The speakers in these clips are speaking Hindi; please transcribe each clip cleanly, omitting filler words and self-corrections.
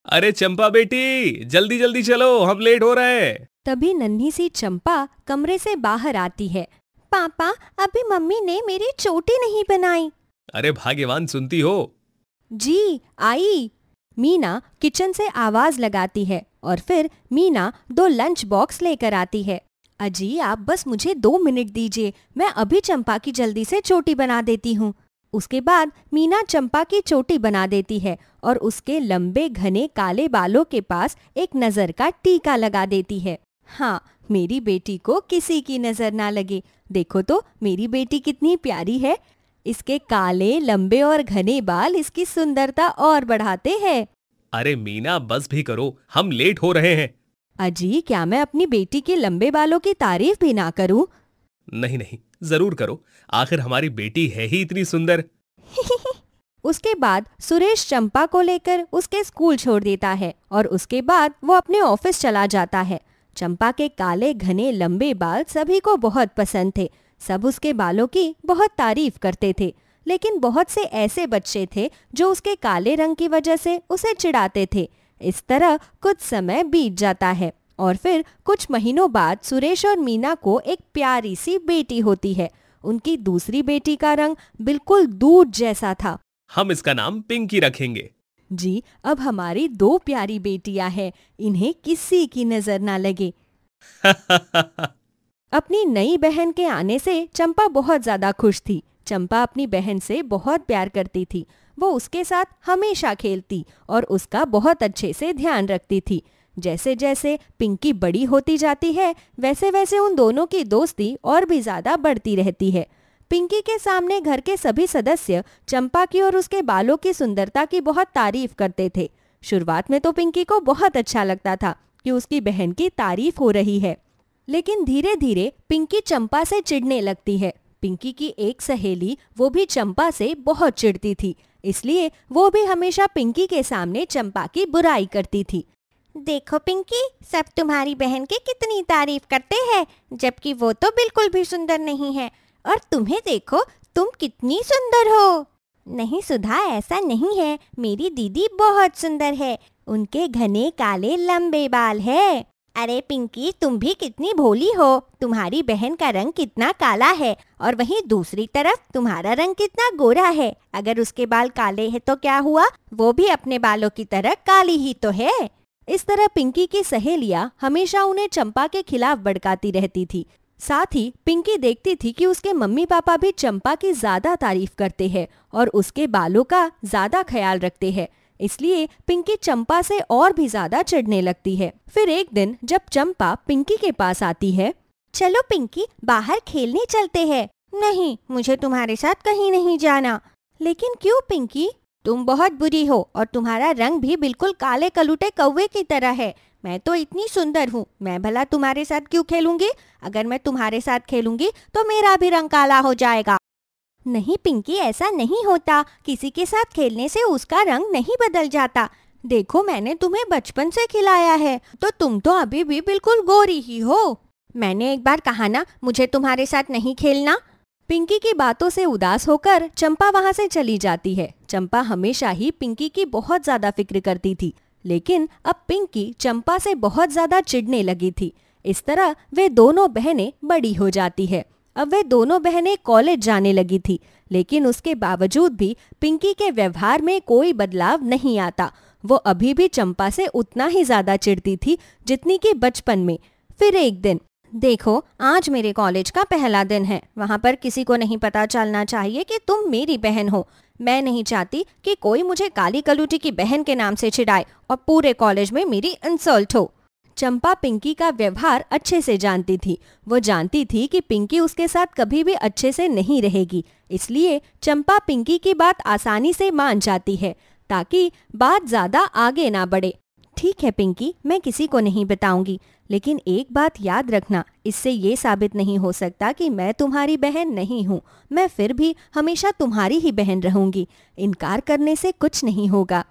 अरे चंपा बेटी, जल्दी जल्दी चलो, हम लेट हो रहे हैं। तभी नन्ही सी चंपा कमरे से बाहर आती है। पापा, अभी मम्मी ने मेरी चोटी नहीं बनाई। अरे भाग्यवान, सुनती हो? जी आई। मीना किचन से आवाज लगाती है और फिर मीना 2 लंच बॉक्स लेकर आती है। अजी, आप बस मुझे 2 मिनट दीजिए, मैं अभी चंपा की जल्दी से चोटी बना देती हूँ। उसके बाद मीना चंपा की चोटी बना देती है और उसके लंबे घने काले बालों के पास एक नजर का टीका लगा देती है। हाँ, मेरी बेटी को किसी की नजर ना लगे। देखो तो मेरी बेटी कितनी प्यारी है। इसके काले लंबे और घने बाल इसकी सुंदरता और बढ़ाते हैं। अरे मीना, बस भी करो, हम लेट हो रहे हैं। अजी, क्या मैं अपनी बेटी के लंबे बालों की तारीफ भी ना करूं? नहीं नहीं, जरूर करो, आखिर हमारी बेटी है ही इतनी सुंदर। उसके बाद सुरेश चंपा को लेकर उसके स्कूल छोड़ देता है और उसके बाद वो अपने ऑफिस चला जाता है। चंपा के काले घने लंबे बाल सभी को बहुत पसंद थे। सब उसके बालों की बहुत तारीफ करते थे, लेकिन बहुत से ऐसे बच्चे थे जो उसके काले रंग की वजह से उसे चिढ़ाते थे। इस तरह कुछ समय बीत जाता है और फिर कुछ महीनों बाद सुरेश और मीना को एक प्यारी सी बेटी होती है। उनकी दूसरी बेटी का रंग बिल्कुल दूध जैसा था। हम इसका नाम पिंकी रखेंगे। जी, अब हमारी 2 प्यारी बेटियां हैं, इन्हें किसी की नजर ना लगे। अपनी नई बहन के आने से चंपा बहुत ज्यादा खुश थी। चंपा अपनी बहन से बहुत प्यार करती थी। वो उसके साथ हमेशा खेलती और उसका बहुत अच्छे से ध्यान रखती थी। जैसे जैसे पिंकी बड़ी होती जाती है, वैसे वैसे उन दोनों की दोस्ती और भी ज्यादा बढ़ती रहती है। पिंकी के सामने घर के सभी सदस्य चंपा की और उसके बालों की सुंदरता की बहुत तारीफ करते थे। शुरुआत में तो पिंकी को बहुत अच्छा लगता था कि उसकी बहन की तारीफ हो रही है, लेकिन धीरे धीरे पिंकी चंपा से चिढ़ने लगती है। पिंकी की एक सहेली, वो भी चंपा से बहुत चिढ़ती थी, इसलिए वो भी हमेशा पिंकी के सामने चंपा की बुराई करती थी। देखो पिंकी, सब तुम्हारी बहन की कितनी तारीफ करते हैं, जबकि वो तो बिल्कुल भी सुंदर नहीं है। और तुम्हें देखो, तुम कितनी सुंदर हो। नहीं सुधा, ऐसा नहीं है, मेरी दीदी बहुत सुंदर है। उनके घने काले लंबे बाल है। अरे पिंकी, तुम भी कितनी भोली हो। तुम्हारी बहन का रंग कितना काला है और वहीं दूसरी तरफ तुम्हारा रंग कितना गोरा है। अगर उसके बाल काले हैं तो क्या हुआ, वो भी अपने बालों की तरह काली ही तो है। इस तरह पिंकी की सहेलियां हमेशा उन्हें चंपा के खिलाफ भड़काती रहती थी। साथ ही पिंकी देखती थी कि उसके मम्मी पापा भी चंपा की ज्यादा तारीफ करते हैं और उसके बालों का ज्यादा ख्याल रखते हैं, इसलिए पिंकी चंपा से और भी ज्यादा चिढ़ने लगती है। फिर एक दिन जब चंपा पिंकी के पास आती है, चलो पिंकी, बाहर खेलने चलते हैं। नहीं, मुझे तुम्हारे साथ कहीं नहीं जाना। लेकिन क्यों पिंकी? तुम बहुत बुरी हो और तुम्हारा रंग भी बिल्कुल काले कलूटे कौवे की तरह है। मैं तो इतनी सुंदर हूँ, मैं भला तुम्हारे साथ क्यों खेलूंगी? अगर मैं तुम्हारे साथ खेलूंगी तो मेरा भी रंग काला हो जाएगा। नहीं पिंकी, ऐसा नहीं होता। किसी के साथ खेलने से उसका रंग नहीं बदल जाता। देखो, मैंने तुम्हें बचपन से खिलाया है, तो तुम तो अभी भी बिल्कुल गोरी ही हो। मैंने एक बार कहा ना, मुझे तुम्हारे साथ नहीं खेलना। पिंकी की बातों से उदास होकर चंपा वहाँ से चली जाती है। चंपा हमेशा ही पिंकी की बहुत ज्यादा फिक्र करती थी, लेकिन अब पिंकी चंपा से बहुत ज्यादा चिढ़ने लगी थी। इस तरह वे दोनों बहनें बड़ी हो जाती है। अब वे दोनों बहनें कॉलेज जाने लगी थी, लेकिन उसके बावजूद भी पिंकी के व्यवहार में कोई बदलाव नहीं आता। वो अभी भी चंपा से उतना ही ज्यादा चिढ़ती थी जितनी कि बचपन में। फिर एक दिन, देखो, आज मेरे कॉलेज का पहला दिन है। वहाँ पर किसी को नहीं पता चलना चाहिए कि तुम मेरी बहन हो। मैं नहीं चाहती कि कोई मुझे काली कलूटी की बहन के नाम से चिढ़ाए और पूरे कॉलेज में मेरी इंसल्ट हो। चंपा पिंकी का व्यवहार अच्छे से जानती थी। वो जानती थी कि पिंकी उसके साथ कभी भी अच्छे से नहीं रहेगी, इसलिए चंपा पिंकी की बात आसानी से मान जाती है ताकि बात ज्यादा आगे ना बढ़े। ठीक है पिंकी, मैं किसी को नहीं बताऊंगी, लेकिन एक बात याद रखना, इससे ये साबित नहीं हो सकता कि मैं तुम्हारी बहन नहीं हूँ। मैं फिर भी हमेशा तुम्हारी ही बहन रहूंगी। इनकार करने से कुछ नहीं होगा।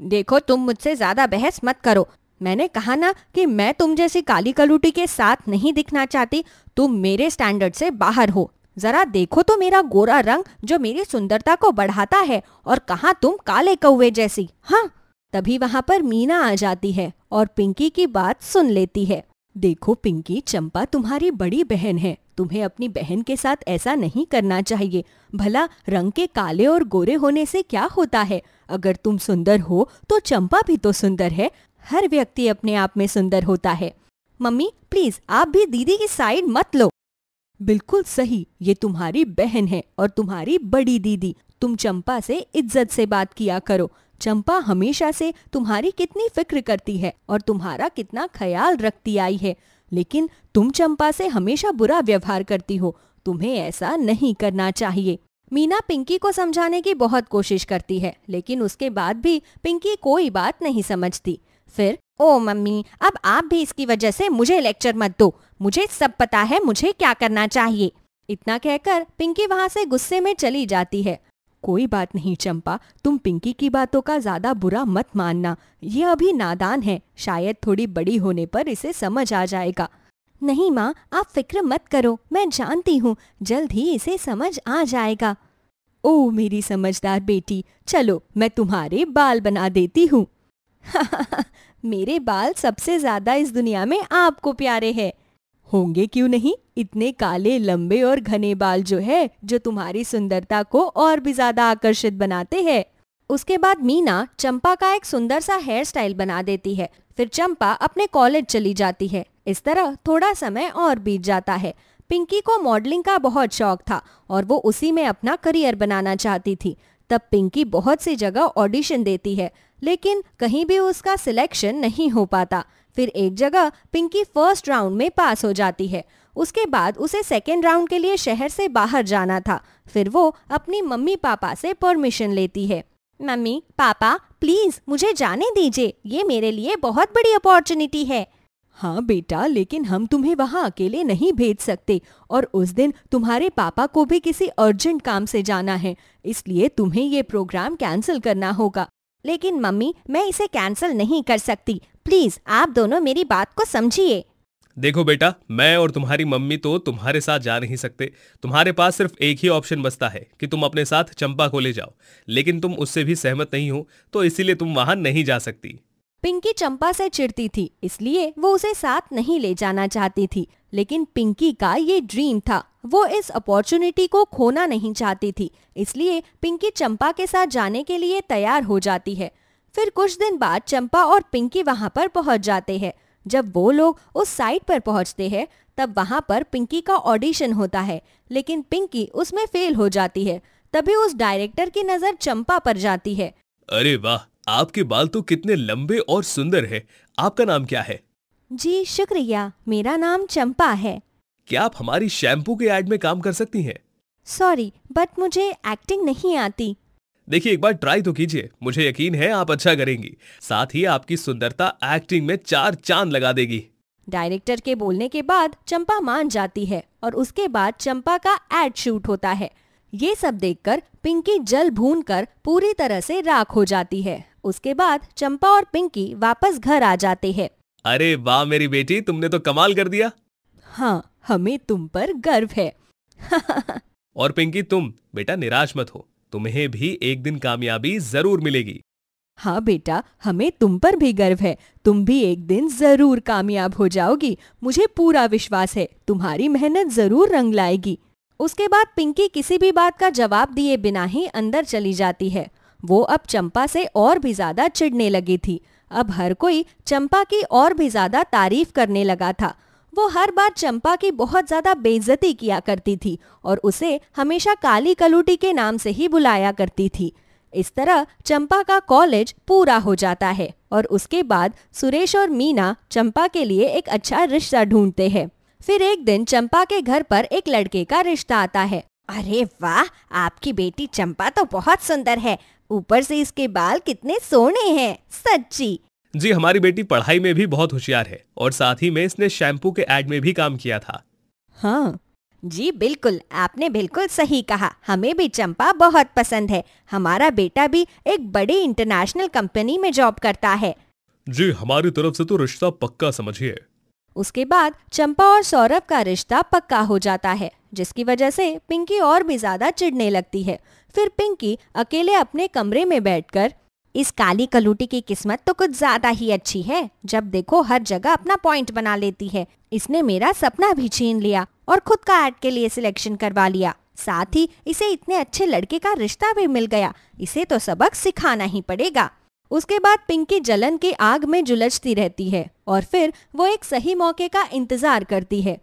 देखो, तुम मुझसे ज्यादा बहस मत करो। मैंने कहा ना कि मैं तुम जैसी काली कलूटी के साथ नहीं दिखना चाहती। तुम मेरे स्टैंडर्ड से बाहर हो। जरा देखो तो मेरा गोरा रंग जो मेरी सुंदरता को बढ़ाता है, और कहाँ तुम काले कौवे जैसी। हाँ, तभी वहाँ पर मीना आ जाती है और पिंकी की बात सुन लेती है। देखो पिंकी, चंपा तुम्हारी बड़ी बहन है, तुम्हें अपनी बहन के साथ ऐसा नहीं करना चाहिए। भला रंग के काले और गोरे होने से क्या होता है? अगर तुम सुंदर हो तो चंपा भी तो सुंदर है। हर व्यक्ति अपने आप में सुंदर होता है। मम्मी प्लीज आप भी दीदी की साइड मत लो। बिल्कुल सही, ये तुम्हारी बहन है और तुम्हारी बड़ी दीदी। तुम चंपा से इज्जत से बात किया करो। चंपा हमेशा से तुम्हारी कितनी फिक्र करती है और तुम्हारा कितना ख्याल रखती आई है, लेकिन तुम चंपा से हमेशा बुरा व्यवहार करती हो। तुम्हें ऐसा नहीं करना चाहिए। मीना पिंकी को समझाने की बहुत कोशिश करती है, लेकिन उसके बाद भी पिंकी कोई बात नहीं समझती। फिर ओ मम्मी, अब आप भी इसकी वजह से मुझे लेक्चर मत दो, मुझे सब पता है मुझे क्या करना चाहिए। इतना कहकर पिंकी वहाँ से गुस्से में चली जाती है। कोई बात नहीं चंपा, तुम पिंकी की बातों का ज्यादा बुरा मत मानना। ये अभी नादान है, शायद थोड़ी बड़ी होने पर इसे समझ आ जाएगा। नहीं माँ, आप फिक्र मत करो, मैं जानती हूँ जल्द ही इसे समझ आ जाएगा। ओ मेरी समझदार बेटी, चलो मैं तुम्हारे बाल बना देती हूँ। मेरे बाल सबसे ज्यादा इस दुनिया में आपको प्यारे हैं। होंगे क्यों नहीं, इतने काले लंबे और घने बाल जो तुम्हारी सुंदरता को और भी ज्यादा आकर्षित बनाते हैं। उसके बाद मीना चंपा का एक सुंदर सा हेयर स्टाइल बना देती है। फिर चंपा अपने कॉलेज चली जाती है। इस तरह थोड़ा समय और बीत जाता है। पिंकी को मॉडलिंग का बहुत शौक था और वो उसी में अपना करियर बनाना चाहती थी। तब पिंकी बहुत सी जगह ऑडिशन देती है, लेकिन कहीं भी उसका सिलेक्शन नहीं हो पाता। फिर एक जगह पिंकी फर्स्ट राउंड में पास हो जाती है। उसके बाद उसे सेकेंड राउंड के लिए शहर से बाहर जाना था। फिर वो अपनी मम्मी पापा से परमिशन लेती है। मम्मी पापा प्लीज मुझे जाने दीजिए, ये मेरे लिए बहुत बड़ी अपॉर्चुनिटी है। हाँ बेटा, लेकिन हम तुम्हें वहाँ अकेले नहीं भेज सकते और उस दिन तुम्हारे पापा को भी किसी अर्जेंट काम से जाना है, इसलिए तुम्हें ये प्रोग्राम कैंसिल करना होगा। लेकिन मम्मी मैं इसे कैंसिल नहीं कर सकती, प्लीज आप दोनों मेरी बात को समझिए। देखो बेटा, मैं और तुम्हारी मम्मी तो तुम्हारे साथ जा नहीं सकते। तुम्हारे पास सिर्फ एक ही ऑप्शन बचता है कि तुम अपने साथ चंपा को ले जाओ, लेकिन तुम उससे भी सहमत नहीं हो, तो इसीलिए तुम वहां नहीं जा सकती। पिंकी चंपा से चिढ़ती थी, इसलिए वो उसे साथ नहीं ले जाना चाहती थी। लेकिन पिंकी का ये ड्रीम था, वो इस अपॉर्चुनिटी को खोना नहीं चाहती थी, इसलिए पिंकी चंपा के साथ जाने के लिए तैयार हो जाती है। फिर कुछ दिन बाद चंपा और पिंकी वहाँ पर पहुँच जाते हैं। जब वो लोग उस साइट पर पहुँचते हैं, तब वहाँ पर पिंकी का ऑडिशन होता है, लेकिन पिंकी उसमें फेल हो जाती है। तभी उस डायरेक्टर की नजर चंपा पर जाती है। अरे वाह, आपके बाल तो कितने लंबे और सुंदर है। आपका नाम क्या है? जी शुक्रिया, मेरा नाम चंपा है। क्या आप हमारी शैम्पू के ऐड में काम कर सकती हैं? सॉरी, बट मुझे एक्टिंग नहीं आती। देखिए, एक बार ट्राई तो कीजिए, मुझे यकीन है आप अच्छा करेंगी। साथ ही आपकी सुंदरता एक्टिंग में 4 चांद लगा देगी। डायरेक्टर के बोलने के बाद चंपा मान जाती है और उसके बाद चंपा का एड शूट होता है। ये सब देखकर पिंकी जल भून कर पूरी तरह से राख हो जाती है। उसके बाद चंपा और पिंकी वापस घर आ जाते हैं। अरे वाह मेरी बेटी, तुमने तो कमाल कर दिया। हाँ, हमें तुम पर गर्व है। और पिंकी, तुम बेटा निराश मत हो, तुम्हें भी एक दिन कामयाबी जरूर मिलेगी। हाँ बेटा, हमें तुम पर भी गर्व है, तुम भी एक दिन जरूर कामयाब हो जाओगी। मुझे पूरा विश्वास है, तुम्हारी मेहनत जरूर रंग लाएगी। उसके बाद पिंकी किसी भी बात का जवाब दिए बिना ही अंदर चली जाती है। वो अब चंपा से और भी ज्यादा चिढ़ने लगी थी। अब हर कोई चंपा की और भी ज्यादा तारीफ करने लगा था। वो हर बार चंपा की बहुत ज्यादा बेइज्जती किया करती थी और उसे हमेशा काली कलूटी के नाम से ही बुलाया करती थी। इस तरह चंपा का कॉलेज पूरा हो जाता है और उसके बाद सुरेश और मीना चंपा के लिए एक अच्छा रिश्ता ढूंढते हैं। फिर एक दिन चंपा के घर पर एक लड़के का रिश्ता आता है। अरे वाह, आपकी बेटी चंपा तो बहुत सुंदर है, ऊपर से इसके बाल कितने सोने हैं, सच्ची। जी, हमारी बेटी पढ़ाई में भी बहुत होशियार है और साथ ही में इसने शैम्पू के ऐड में भी काम किया था। हाँ जी बिल्कुल, आपने बिल्कुल सही कहा, हमें भी चंपा बहुत पसंद है। हमारा बेटा भी एक बड़ी इंटरनेशनल कंपनी में जॉब करता है। जी, हमारी तरफ से तो रिश्ता पक्का समझिए। उसके बाद चंपा और सौरभ का रिश्ता पक्का हो जाता है, जिसकी वजह से पिंकी और भी ज्यादा चिढ़ने लगती है। फिर पिंकी अकेले अपने कमरे में बैठकर इस काली कलूटी की किस्मत तो कुछ ज्यादा ही अच्छी है, जब देखो हर जगह अपना पॉइंट बना लेती है। इसने मेरा सपना भी छीन लिया और खुद का ऐड के लिए सिलेक्शन करवा लिया, साथ ही इसे इतने अच्छे लड़के का रिश्ता भी मिल गया। इसे तो सबक सिखाना ही पड़ेगा। उसके बाद पिंकी जलन की आग में जुलझती रहती है और फिर वो एक सही मौके का इंतजार करती है।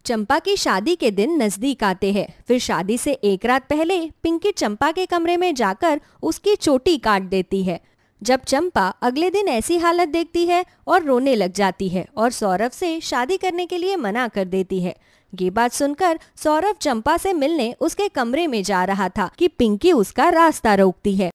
चंपा की शादी के दिन नजदीक आते हैं। फिर शादी से एक रात पहले पिंकी चंपा के कमरे में जाकर उसकी चोटी काट देती है। जब चंपा अगले दिन ऐसी हालत देखती है और रोने लग जाती है और सौरभ से शादी करने के लिए मना कर देती है। ये बात सुनकर सौरभ चंपा से मिलने उसके कमरे में जा रहा था कि पिंकी उसका रास्ता रोकती है।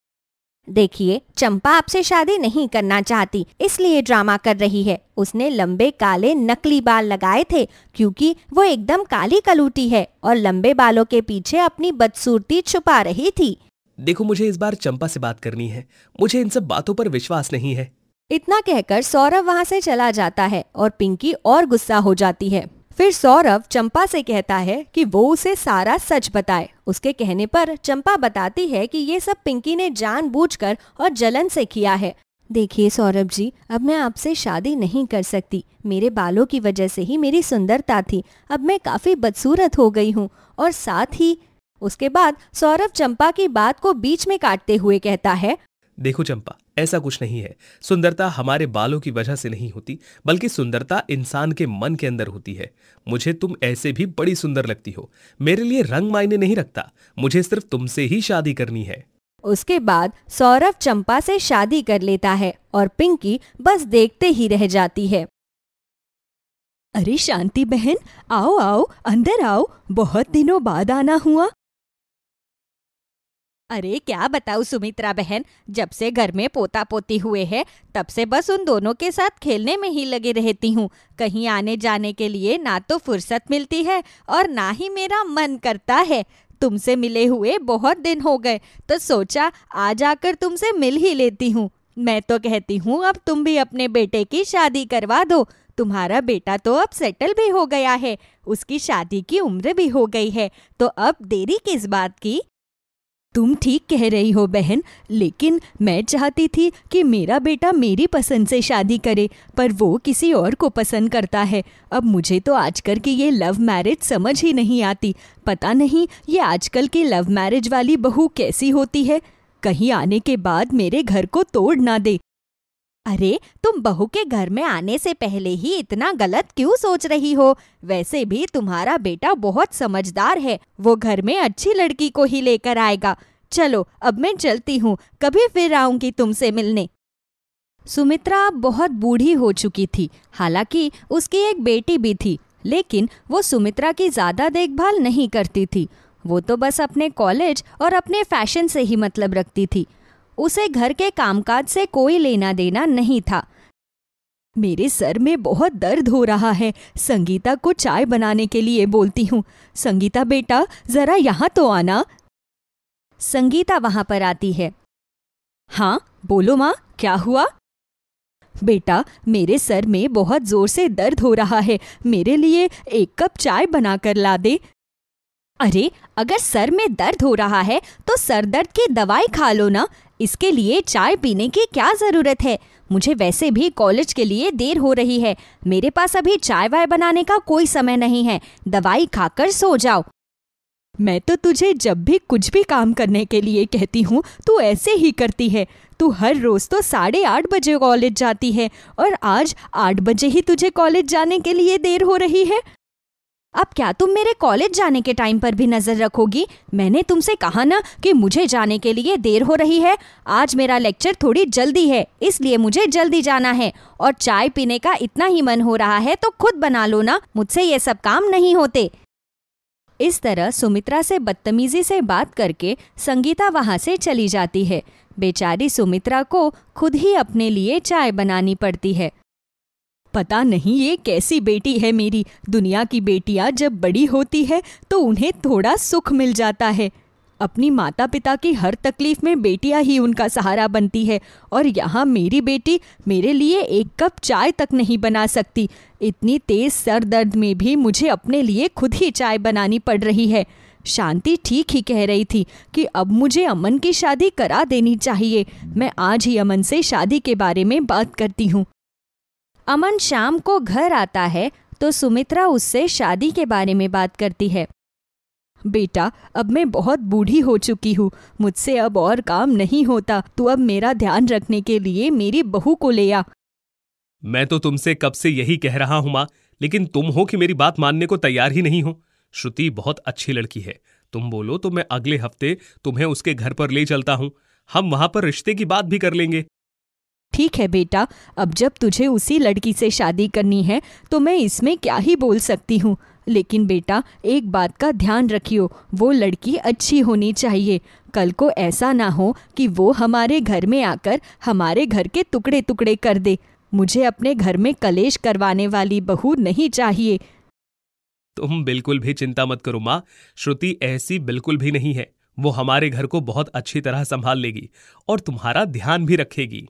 देखिए, चंपा आपसे शादी नहीं करना चाहती, इसलिए ड्रामा कर रही है। उसने लंबे काले नकली बाल लगाए थे क्योंकि वो एकदम काली कलूटी है और लंबे बालों के पीछे अपनी बदसूरती छुपा रही थी। देखो, मुझे इस बार चंपा से बात करनी है। मुझे इन सब बातों पर विश्वास नहीं है। इतना कहकर सौरभ वहाँ से चला जाता है और पिंकी और गुस्सा हो जाती है। फिर सौरभ चंपा से कहता है कि वो उसे सारा सच बताए। उसके कहने पर चंपा बताती है कि ये सब पिंकी ने जानबूझकर और जलन से किया है। देखिए सौरभ जी, अब मैं आपसे शादी नहीं कर सकती। मेरे बालों की वजह से ही मेरी सुंदरता थी। अब मैं काफी बदसूरत हो गई हूँ। और साथ ही उसके बाद सौरभ चंपा की बात को बीच में काटते हुए कहता है, देखो चंपा, ऐसा कुछ नहीं है। सुंदरता हमारे बालों की वजह से नहीं होती, बल्कि सुंदरता इंसान के मन के अंदर होती है। मुझे तुम ऐसे भी बड़ी सुंदर लगती हो। मेरे लिए रंग मायने नहीं रखता। मुझे सिर्फ तुमसे ही शादी करनी है। उसके बाद सौरभ चंपा से शादी कर लेता है और पिंकी बस देखते ही रह जाती है। अरे शांति बहन, आओ आओ, अंदर आओ। बहुत दिनों बाद आना हुआ। अरे क्या बताऊं सुमित्रा बहन, जब से घर में पोता पोती हुए हैं तब से बस उन दोनों के साथ खेलने में ही लगी रहती हूँ। कहीं आने जाने के लिए ना तो फुर्सत मिलती है और ना ही मेरा मन करता है। तुमसे मिले हुए बहुत दिन हो गए तो सोचा आज आकर तुमसे मिल ही लेती हूँ। मैं तो कहती हूँ अब तुम भी अपने बेटे की शादी करवा दो। तुम्हारा बेटा तो अब सेटल भी हो गया है, उसकी शादी की उम्र भी हो गई है, तो अब देरी किस बात की। तुम ठीक कह रही हो बहन, लेकिन मैं चाहती थी कि मेरा बेटा मेरी पसंद से शादी करे, पर वो किसी और को पसंद करता है। अब मुझे तो आजकल की ये लव मैरिज समझ ही नहीं आती। पता नहीं ये आजकल की लव मैरिज वाली बहू कैसी होती है, कहीं आने के बाद मेरे घर को तोड़ ना दे। अरे तुम बहू के घर में आने से पहले ही इतना गलत क्यों सोच रही हो। वैसे भी तुम्हारा बेटा बहुत समझदार है, वो घर में अच्छी लड़की को ही लेकर आएगा। चलो अब मैं चलती हूँ, कभी फिर आऊंगी तुमसे मिलने। सुमित्रा बहुत बूढ़ी हो चुकी थी। हालांकि उसकी एक बेटी भी थी, लेकिन वो सुमित्रा की ज्यादा देखभाल नहीं करती थी। वो तो बस अपने कॉलेज और अपने फैशन से ही मतलब रखती थी। उसे घर के कामकाज से कोई लेना देना नहीं था। मेरे सर में बहुत दर्द हो रहा है, संगीता को चाय बनाने के लिए बोलती हूँ। संगीता बेटा जरा यहाँ तो आना। संगीता वहां पर आती है। हाँ बोलो माँ, क्या हुआ। बेटा मेरे सर में बहुत जोर से दर्द हो रहा है, मेरे लिए 1 कप चाय बनाकर ला दे। अरे अगर सर में दर्द हो रहा है तो सर दर्द की दवाई खा लो ना, इसके लिए चाय पीने की क्या जरूरत है। मुझे वैसे भी कॉलेज के लिए देर हो रही है, मेरे पास अभी चाय वाय बनाने का कोई समय नहीं है। दवाई खाकर सो जाओ। मैं तो तुझे जब भी कुछ भी काम करने के लिए कहती हूँ तू ऐसे ही करती है। तू हर रोज तो 8:30 बजे कॉलेज जाती है और आज 8 बजे ही तुझे कॉलेज जाने के लिए देर हो रही है। अब क्या तुम मेरे कॉलेज जाने के टाइम पर भी नजर रखोगी। मैंने तुमसे कहा ना कि मुझे जाने के लिए देर हो रही है। आज मेरा लेक्चर थोड़ी जल्दी है, इसलिए मुझे जल्दी जाना है। और चाय पीने का इतना ही मन हो रहा है तो खुद बना लो ना, मुझसे ये सब काम नहीं होते। इस तरह सुमित्रा से बदतमीजी से बात करके संगीता वहां से चली जाती है। बेचारी सुमित्रा को खुद ही अपने लिए चाय बनानी पड़ती है। पता नहीं ये कैसी बेटी है मेरी। दुनिया की बेटियां जब बड़ी होती है तो उन्हें थोड़ा सुख मिल जाता है। अपनी माता पिता की हर तकलीफ में बेटियां ही उनका सहारा बनती है, और यहाँ मेरी बेटी मेरे लिए 1 कप चाय तक नहीं बना सकती। इतनी तेज सर दर्द में भी मुझे अपने लिए खुद ही चाय बनानी पड़ रही है। शांति ठीक ही कह रही थी कि अब मुझे अमन की शादी करा देनी चाहिए। मैं आज ही अमन से शादी के बारे में बात करती हूँ। अमन शाम को घर आता है तो सुमित्रा उससे शादी के बारे में बात करती है। बेटा, अब मैं बहुत बूढ़ी हो चुकी हूँ, मुझसे अब और काम नहीं होता। तू अब मेरा ध्यान रखने के लिए मेरी बहू को ले आ। मैं तो तुमसे कब से यही कह रहा हूं माँ, लेकिन तुम हो कि मेरी बात मानने को तैयार ही नहीं हो। श्रुति बहुत अच्छी लड़की है, तुम बोलो तो मैं अगले हफ्ते तुम्हें उसके घर पर ले चलता हूं। हम वहां पर रिश्ते की बात भी कर लेंगे। ठीक है बेटा, अब जब तुझे उसी लड़की से शादी करनी है तो मैं इसमें क्या ही बोल सकती हूँ। लेकिन बेटा, एक बात का ध्यान रखियो, वो लड़की अच्छी होनी चाहिए। कल को ऐसा ना हो कि वो हमारे घर में आकर हमारे घर के टुकड़े टुकड़े कर दे। मुझे अपने घर में कलेश करवाने वाली बहू नहीं चाहिए। तुम बिल्कुल भी चिंता मत करो माँ, श्रुति ऐसी बिल्कुल भी नहीं है। वो हमारे घर को बहुत अच्छी तरह संभाल लेगी और तुम्हारा ध्यान भी रखेगी।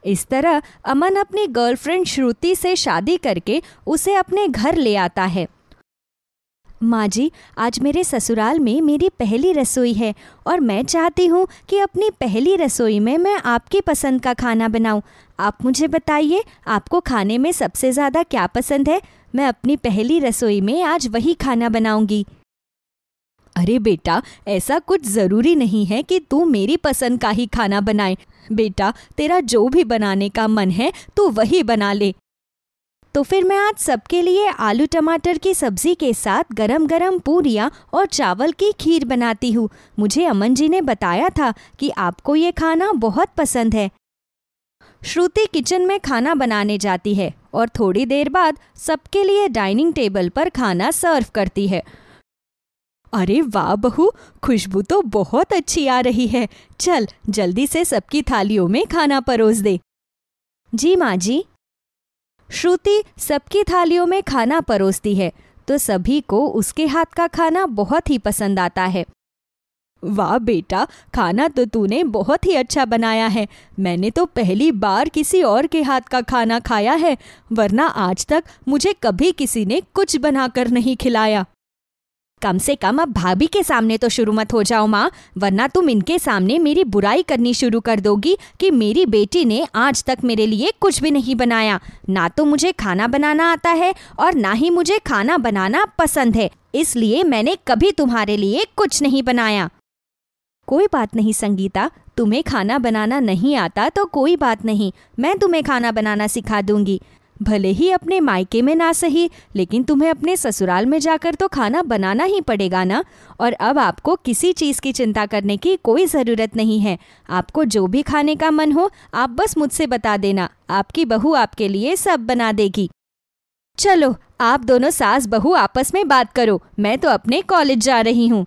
इस तरह अमन अपनी गर्लफ्रेंड श्रुति से शादी करके उसे अपने घर ले आता है। माँ जी, आज मेरे ससुराल में मेरी पहली रसोई है और मैं चाहती हूँ कि अपनी पहली रसोई में मैं आपकी पसंद का खाना बनाऊँ। आप मुझे बताइए, आपको खाने में सबसे ज़्यादा क्या पसंद है? मैं अपनी पहली रसोई में आज वही खाना बनाऊंगी। अरे बेटा, ऐसा कुछ ज़रूरी नहीं है कि तू मेरी पसंद का ही खाना बनाए। बेटा, तेरा जो भी बनाने का मन है तू वही बना ले। तो फिर मैं आज सबके लिए आलू टमाटर की सब्जी के साथ गरम गरम पूरियाँ और चावल की खीर बनाती हूँ। मुझे अमन जी ने बताया था कि आपको ये खाना बहुत पसंद है। श्रुति किचन में खाना बनाने जाती है और थोड़ी देर बाद सबके लिए डाइनिंग टेबल पर खाना सर्व करती है। अरे वाह बहू, खुशबू तो बहुत अच्छी आ रही है। चल जल्दी से सबकी थालियों में खाना परोस दे। जी माँ जी। श्रुति सबकी थालियों में खाना परोसती है तो सभी को उसके हाथ का खाना बहुत ही पसंद आता है। वाह बेटा, खाना तो तूने बहुत ही अच्छा बनाया है। मैंने तो पहली बार किसी और के हाथ का खाना खाया है, वरना आज तक मुझे कभी किसी ने कुछ बनाकर नहीं खिलाया। कम से कम अब भाभी के सामने तो शुरू मत हो जाओ माँ, वरना तुम इनके सामने मेरी बुराई करनी शुरू कर दोगी कि मेरी बेटी ने आज तक मेरे लिए कुछ भी नहीं बनाया। ना तो मुझे खाना बनाना आता है और ना ही मुझे खाना बनाना पसंद है, इसलिए मैंने कभी तुम्हारे लिए कुछ नहीं बनाया। कोई बात नहीं संगीता, तुम्हें खाना बनाना नहीं आता तो कोई बात नहीं, मैं तुम्हें खाना बनाना सिखा दूंगी। भले ही अपने मायके में ना सही, लेकिन तुम्हें अपने ससुराल में जाकर तो खाना बनाना ही पड़ेगा ना। और अब आपको किसी चीज़ की चिंता करने की कोई ज़रूरत नहीं है। आपको जो भी खाने का मन हो आप बस मुझसे बता देना, आपकी बहू आपके लिए सब बना देगी। चलो आप दोनों सास बहू आपस में बात करो, मैं तो अपने कॉलेज जा रही हूँ।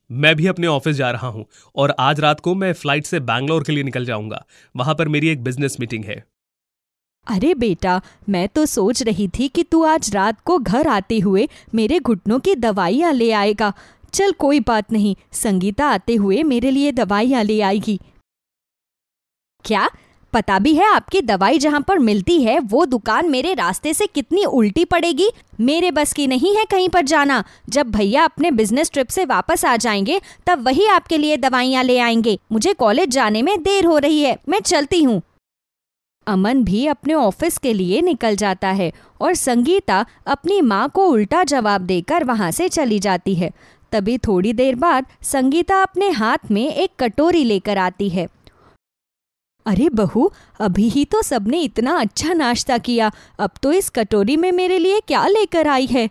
मैं भी अपने ऑफिस जा रहा हूँ और आज रात को मैं फ्लाइट से बैंगलोर के लिए निकल जाऊंगा। वहां पर मेरी एक बिजनेस मीटिंग है। अरे बेटा, मैं तो सोच रही थी कि तू आज रात को घर आते हुए मेरे घुटनों की दवाइयाँ ले आएगा। चल कोई बात नहीं, संगीता आते हुए मेरे लिए दवाइयाँ ले आएगी। क्या पता भी है आपकी दवाई जहाँ पर मिलती है वो दुकान मेरे रास्ते से कितनी उल्टी पड़ेगी? मेरे बस की नहीं है कहीं पर जाना। जब भैया अपने बिजनेस ट्रिप से वापस आ जाएंगे तब वही आपके लिए दवाइयाँ ले आएंगे। मुझे कॉलेज जाने में देर हो रही है, मैं चलती हूँ। अमन भी अपने ऑफिस के लिए निकल जाता है और संगीता अपनी माँ को उल्टा जवाब देकर वहाँ से चली जाती है। तभी थोड़ी देर बाद संगीता अपने हाथ में एक कटोरी लेकर आती है। अरे बहू, अभी ही तो सबने इतना अच्छा नाश्ता किया, अब तो इस कटोरी में मेरे लिए क्या लेकर आई है?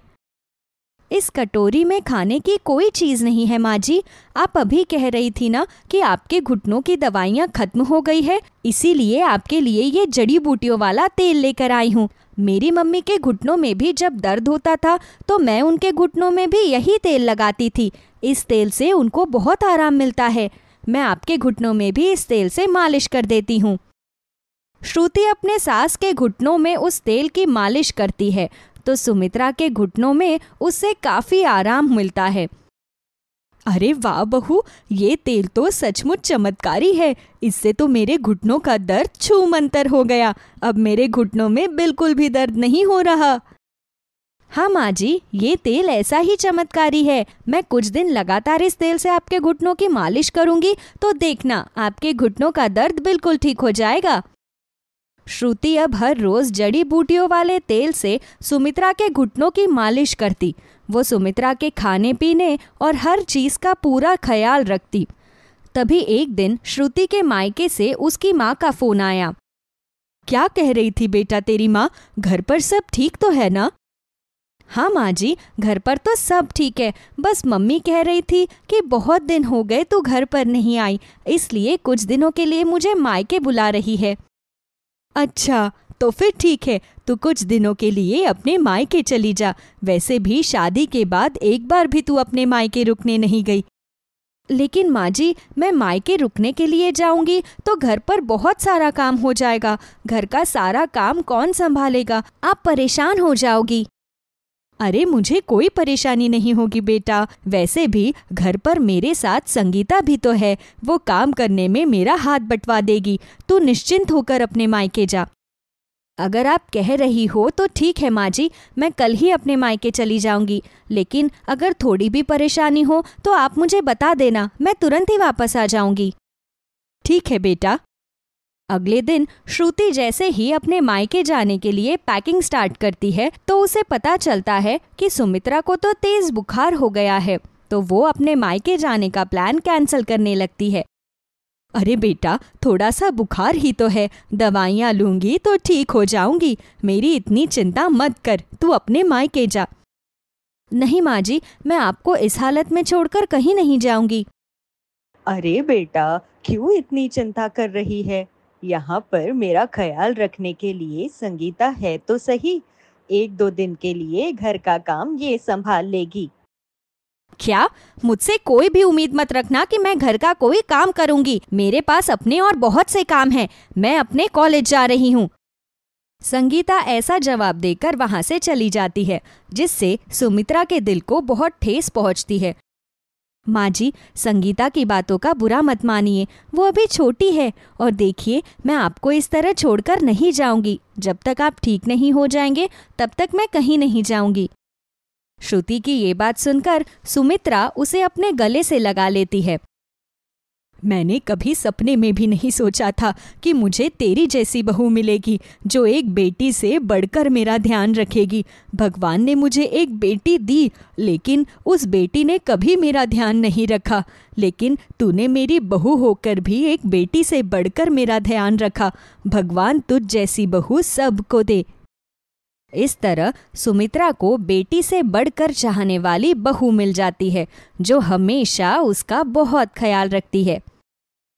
इस कटोरी में खाने की कोई चीज़ नहीं है माँ जी। आप अभी कह रही थी ना कि आपके घुटनों की दवाइयाँ खत्म हो गई है, इसीलिए आपके लिए ये जड़ी बूटियों वाला तेल लेकर आई हूँ। मेरी मम्मी के घुटनों में भी जब दर्द होता था तो मैं उनके घुटनों में भी यही तेल लगाती थी। इस तेल से उनको बहुत आराम मिलता है। मैं आपके घुटनों में भी इस तेल से मालिश कर देती हूँ। श्रुति अपने सास के घुटनों में उस तेल की मालिश करती है तो सुमित्रा के घुटनों में उससे काफी आराम मिलता है। अरे वाह बहू, ये तेल तो सचमुच चमत्कारी है। इससे तो मेरे घुटनों का दर्द छूमंतर हो गया। अब मेरे घुटनों में बिल्कुल भी दर्द नहीं हो रहा। हाँ माँ जी, ये तेल ऐसा ही चमत्कारी है। मैं कुछ दिन लगातार इस तेल से आपके घुटनों की मालिश करूंगी तो देखना आपके घुटनों का दर्द बिल्कुल ठीक हो जाएगा। श्रुति अब हर रोज जड़ी बूटियों वाले तेल से सुमित्रा के घुटनों की मालिश करती। वो सुमित्रा के खाने पीने और हर चीज का पूरा ख्याल रखती। तभी एक दिन श्रुति के मायके से उसकी माँ का फोन आया। क्या कह रही थी बेटा तेरी माँ? घर पर सब ठीक तो है ना? हाँ माँ जी, घर पर तो सब ठीक है। बस मम्मी कह रही थी कि बहुत दिन हो गए तू घर पर नहीं आई, इसलिए कुछ दिनों के लिए मुझे मायके बुला रही है। अच्छा, तो फिर ठीक है, तू कुछ दिनों के लिए अपने मायके चली जा। वैसे भी शादी के बाद एक बार भी तू अपने मायके रुकने नहीं गई। लेकिन माँ जी, मैं मायके रुकने के लिए जाऊंगी तो घर पर बहुत सारा काम हो जाएगा। घर का सारा काम कौन संभालेगा? आप परेशान हो जाओगी। अरे मुझे कोई परेशानी नहीं होगी बेटा। वैसे भी घर पर मेरे साथ संगीता भी तो है, वो काम करने में मेरा हाथ बंटवा देगी। तू निश्चिंत होकर अपने मायके जा। अगर आप कह रही हो तो ठीक है माँ जी, मैं कल ही अपने मायके चली जाऊंगी। लेकिन अगर थोड़ी भी परेशानी हो तो आप मुझे बता देना, मैं तुरंत ही वापस आ जाऊंगी। ठीक है बेटा। अगले दिन श्रुति जैसे ही अपने मायके जाने के लिए पैकिंग स्टार्ट करती है तो उसे पता चलता है कि सुमित्रा को तो तेज बुखार हो गया है। तो वो अपने मायके जाने का प्लान कैंसिल करने लगती है। अरे बेटा, थोड़ा सा बुखार ही तो है, दवाइयाँ लूंगी तो ठीक हो जाऊंगी। मेरी इतनी चिंता मत कर, तू अपने मायके जा। नहीं माँ जी, मैं आपको इस हालत में छोड़कर कहीं नहीं जाऊंगी। अरे बेटा, क्यों इतनी चिंता कर रही है? यहाँ पर मेरा ख्याल रखने के लिए संगीता है तो सही। 1-2 दिन के लिए घर का काम ये संभाल लेगी। क्या? मुझसे कोई भी उम्मीद मत रखना कि मैं घर का कोई काम करूंगी। मेरे पास अपने और बहुत से काम हैं। मैं अपने कॉलेज जा रही हूँ। संगीता ऐसा जवाब देकर वहां से चली जाती है, जिससे सुमित्रा के दिल को बहुत ठेस पहुंचती है। माँ जी, संगीता की बातों का बुरा मत मानिए, वो अभी छोटी है। और देखिए, मैं आपको इस तरह छोड़कर नहीं जाऊंगी। जब तक आप ठीक नहीं हो जाएंगे तब तक मैं कहीं नहीं जाऊंगी। श्रुति की ये बात सुनकर सुमित्रा उसे अपने गले से लगा लेती है। मैंने कभी सपने में भी नहीं सोचा था कि मुझे तेरी जैसी बहू मिलेगी, जो एक बेटी से बढ़कर मेरा ध्यान रखेगी। भगवान ने मुझे एक बेटी दी, लेकिन उस बेटी ने कभी मेरा ध्यान नहीं रखा। लेकिन तूने मेरी बहू होकर भी एक बेटी से बढ़कर मेरा ध्यान रखा। भगवान तुझ जैसी बहू सबको दे। इस तरह सुमित्रा को बेटी से बढ़कर चाहने वाली बहू मिल जाती है, जो हमेशा उसका बहुत ख्याल रखती है।